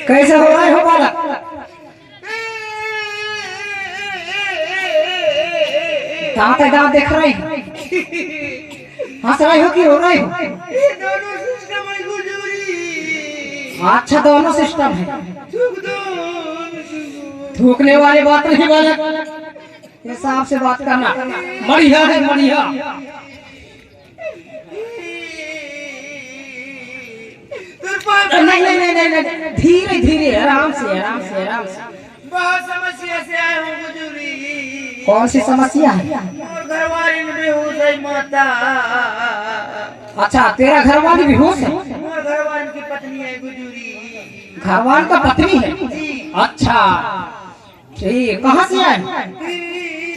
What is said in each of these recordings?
कैसे हो रहा है हो बालक? दांत दांत देख रहे हैं, हंस रहे हो कि रो रहे हो? दोनों सिस्टम है गुजरी। अच्छा दोनों सिस्टम है। थूकने वाली बात नहीं बालक, हिसाब से बात करना। बढ़िया है बढ़िया। नहीं नहीं नहीं नहीं, धीरे धीरे, आराम से आराम से आराम से। बहुत समस्या से आए हूँ गुजरी। कौन सी समस्या है? और घरवाली में बेहोश है माता। अच्छा तेरा घरवाली बेहोश है? और घरवाली की पत्नी है गुजरी। घरवाल का पत्नी है? अच्छा ठीक, कहाँ से आए?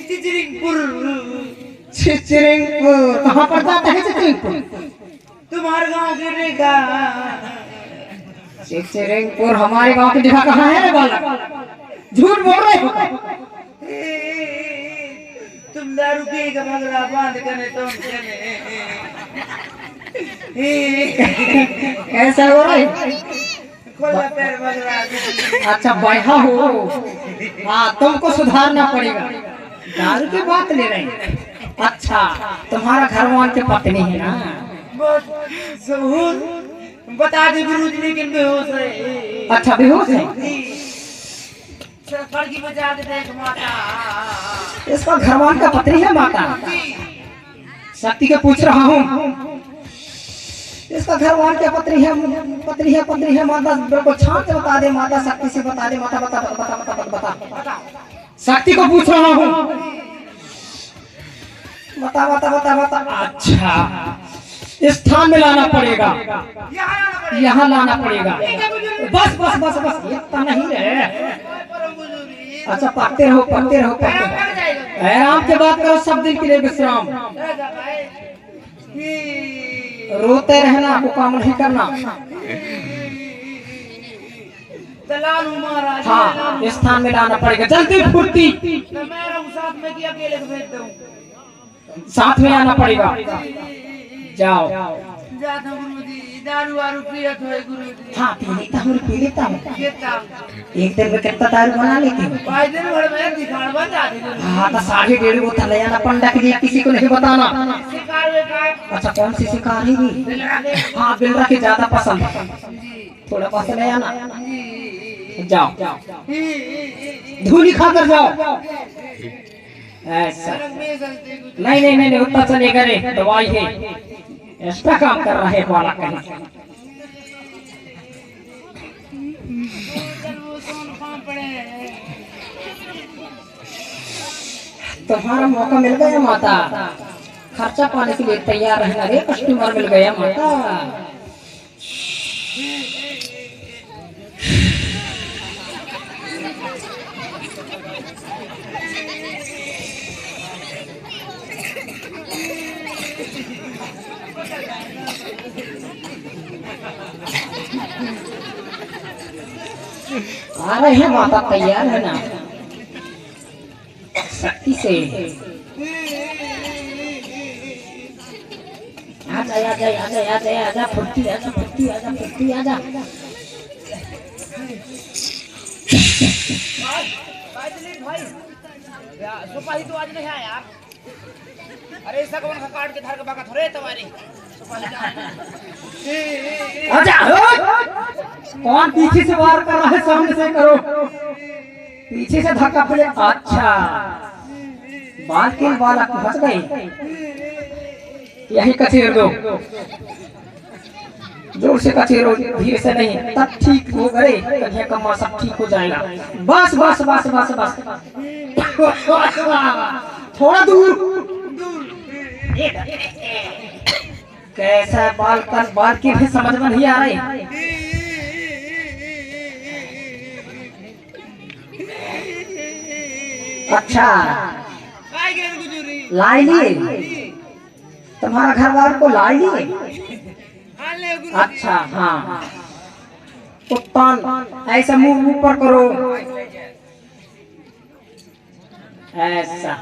चिचरिंगपुर। चिचरिंगपुर कहाँ पर जाता है चिचरिंगपुर? तुम्हारे गांव की रेखा। चिचरिंगपुर हमारे गांव की जगह कहाँ है रे बालक? झूठ बोल रहे हो। तुम दारू पी का मगरा बांध करने तुम कैसा हो रहा है? खोला पैर मगरा। अच्छा बैठा हो। हाँ तुमको सुधारना पड़ेगा, दारू की बात ले रहे हैं। अच्छा तुम्हारा घरवाल की पत्नी है ना? बता दे गुरुजी, लेकिन बेहोश है। अच्छा बेहोश है? की बजा दे देख माता। इसका घरवाल का पत्नी है माता? शक्ति के पूछ रहा हूँ, इसका घरवाल क्या पत्नी है? पत्नी है माता। बिल्कुल छाप से बता दे माता, शक्ति से बता दे माता। बता बता बता बता बता, शक्ति को पूछ रहा हूँ। बता बता बता बता। अच्छा स्थान में लाना पड़ेगा, यहाँ लाना पड़ेगा। बस बस बस बस, इतना नहीं है। अच्छा पढ़ते रहो पढ़ते रहो पढ़ते रहो, आराम से बात करो, सब दिन के लिए विश्राम। रोते रहना को काम नहीं करना। हाँ स्थान में लाना पड़ेगा, जल्दी फुर्ती। साथ में किया अकेले को भेज दूं। साथ में आना पड़ेगा, जाओ। जाता गुरुजी, दारू वारू पियत है गुरुजी। हाँ पी लेता हूँ पी लेता हूँ। कितना? एक दिन में कितना दारू बना लेती हूँ? 5 दिन भर में दिखाड़ बन जाती है। हाँ तो 1.5 बोतल ले आना, पंडा के लिए किसी को नहीं बताना। शिकार वे का। अच्छा कौन सी शिकार है? हाँ बिल रखे ज्यादा पसंद, थोड़ा पैसा ले आना। जाओ धूली खाकर जाओ। ऐसा नहीं नहीं नहीं उतना चलेगा रे, दवाई है, एक्स्ट्रा काम कर रहा है वाला कहीं। तुम्हारा मौका मिल गया माता, खर्चा पाने के लिए तैयार रहना रे, कस्टमर मिल गया माता। आ रहे हैं माता, तैयार है ना? शक्ति से आजा आजा आजा आजा आजा फुर्ती, आजा फुर्ती, आजा फुर्ती, आजा। सुपारी तो आज नहीं आया यार। अरे ऐसा कौन सा काट के धर के बाका थोड़े तुम्हारी आजा। कौन पीछे से वार कर रहा है? सामने से करो, पीछे से धक्का पड़े। अच्छा बाल के बाल फंस गए, यही कचेर दो, जोर से कचेरो, धीरे से नहीं, तब ठीक हो गए। कन्या कम्मा सब ठीक हो जाएगा। बस बस बस बस बस, थोड़ा दूर। कैसा बाल कर, बाल की भी समझ में नहीं आ रही। अच्छा लाई ली, तुम्हारा घर वालों को लाई ली? अच्छा हाँ, उत्तान ऐसा मुंह ऊपर करो, ऐसा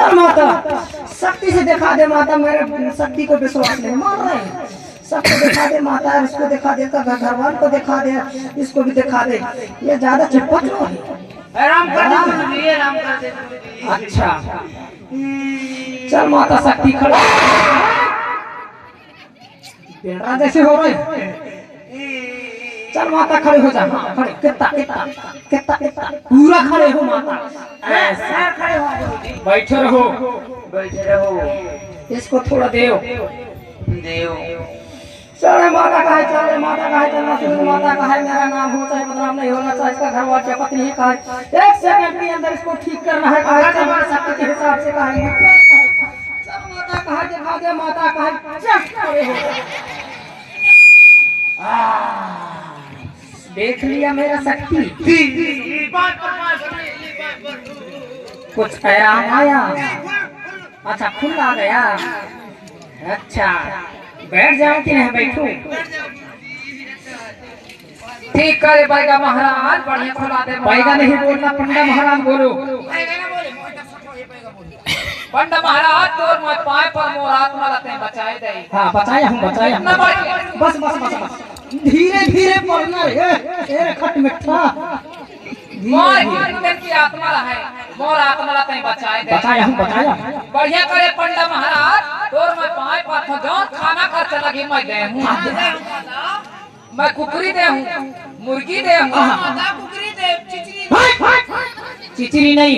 चल माता शक्ति से दिखा दे माता, मेरे शक्ति को विश्वास नहीं मान रहे हैं। सबको दिखा दे माता, इसको दिखा दे, घरवाल को दिखा दे, इसको भी दिखा दे। ये ज्यादा चटपट क्यों है? आराम कर दे, आराम कर दे। अच्छा चल माता शक्ति खड़े बेड़ा जैसे हो रहे। चल माता खड़े हो जा, हाँ, खड़े कितना कितना कितना कितना पूरा खड़े हो माता, ऐसा खड़े हो, बैठे रहो बैठे रहो। इसको थोड़ा देव देव चले माता का है, चले माता का है, चलना शुरू माता का है। मेरा नाम हो चाहे बदनाम नहीं होना चाहिए, इसका घर वाला पत्नी है कहा, एक सेकंड के अंदर इसको ठीक करना है कहा, हमारे शक्ति के हिसाब से कहा। चल माता कहा दिखा दे, माता कहा चल खड़े हो। देख लिया मेरा शक्ति, कुछ आराम आया। अच्छा खुल आ गया। अच्छा बैठ जाओ कि नहीं बैठू? ठीक करे बैगा महाराज, बढ़िया खुला दे। बैगा नहीं बोलना, पंडा महाराज बोलो। पंडा महाराज तोर मत पाए पर मोर आत्मा लते बचाए दे। हाँ बचाया हूँ बचाया हूँ। बस बस बस बस धीरे धीरे बोलना रे खट मिठा। मोर की आत्मा है, मोर आत्मा लते बचाए दे। बचाया हूँ बचाया हूँ। बढ़िया करे पंडा महाराज, तोर मैं पाए पर जौन खाना खर्च लगी मैं दे हूँ। मैं कुकरी दे हूँ, मुर्गी दे हूँ, कुकरी दे, चिचरी नहीं।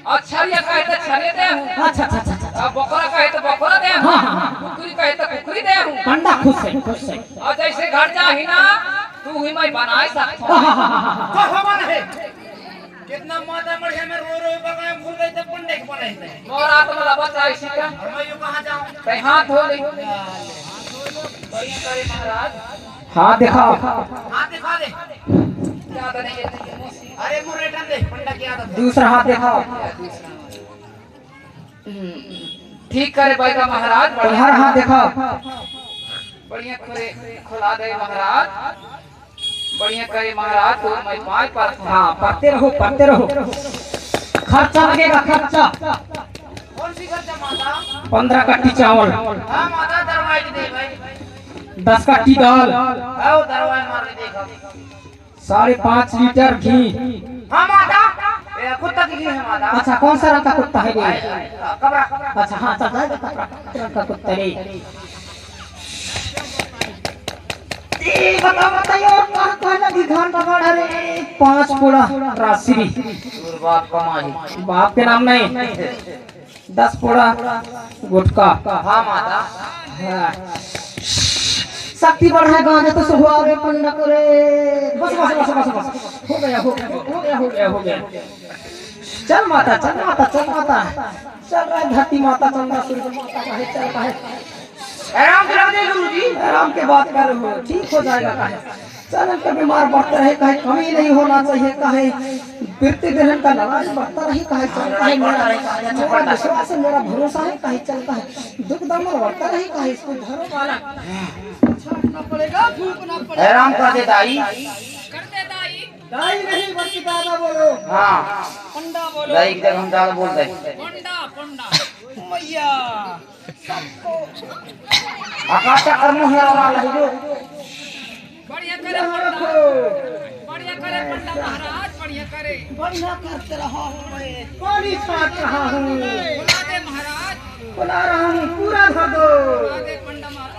अच्छा ये कहे तो छले दे हूँ, अच्छा अच्छा अच्छा अब बकरा कहे तो बकरा दे हूँ, कुकरी कहे तो कुकरी दे हूँ। पंडा खुश है खुश है। और जैसे घर जा ही ना तू ही मैं बनाए सकता हूँ। कितना माता मर गया, मैं रो रो बगाए फूल गई तो पंडे के बनाए थे। मोर आत्मा ला बचा इसी का मैं यो कहां जाऊं? कहीं हाथ धो ले। बढ़िया करे महाराज, हाँ दिखाओ। हाथ दिखा दे। क्या नहीं अरे मुर्रे टन दे, पंडा की आदत है। दूसरा हाथ दिखाओ। ठीक करे बैगा महाराज, तुम्हारा हाथ दिखाओ। बढ़िया करे खुला दे महाराज, बढ़िया करे महाराज। तो मैं पाए पर हाँ पढ़ते रहो पढ़ते रहो। खर्चा लगेगा खर्चा। कौन सी खर्चा माता? 15 कट्टी चावल, हां माता दरवाजे दे भाई। 10 कट्टी दाल, आओ दरवाजे मार के देखो। 5.5 लीटर घी। हां माता, ये कुत्ता की है माता। अच्छा कौन सा रंग का कुत्ता है ये? कबरा। अच्छा हाँ चल जाएगा कपड़ा रंग का कुत्ता रे। बताओ बताइए और कहाँ लगी घान का बाढ़ रे? 5 पूरा राशि। बाप कमाई। बाप के नाम नहीं। 10 पूरा गुटका। हां माता। हाँ। शक्ति बढ़ाए गांजा तो सुबह रे पंडा करे। बस बस बस बस बस हो गया हो गया हो गया हो गया हो गया। चल माता चल माता चल माता चल रहा है धरती माता चल रहा सूर्य माता का है चल का है। आराम करा दे गुरुजी। आराम के बात कर रहे हो ठीक हो जाएगा कहे। चल का बीमार बढ़ता रहे कहे कमी नहीं होना चाहिए कहे वृत्ति ग्रहण का लड़ाई बढ़ता रहे कहे चल कहे मेरा विश्वास है मेरा भरोसा है कहे चल कहे दुख दर्द बढ़ता रहे कहे इसको धरो वाला छाटना पड़ेगा फूकना पड़ेगा। आराम कर दे दाई। कर दे दाई। दाई नहीं बल्कि दादा बोलो। हां पंडा बोलो। दाई की जगह हम दादा बोलते हैं। पंडा पंडा मैया आकाश का कर्म है वाला है जो। बढ़िया करे पंडा, बढ़िया करे पंडा महाराज, बढ़िया करे। बढ़िया करते रहा हूँ मैं पानी छाट रहा हूँ। बुला दे महाराज, बुला रहा हूँ पूरा भर दो। बुला दे पंडा महाराज।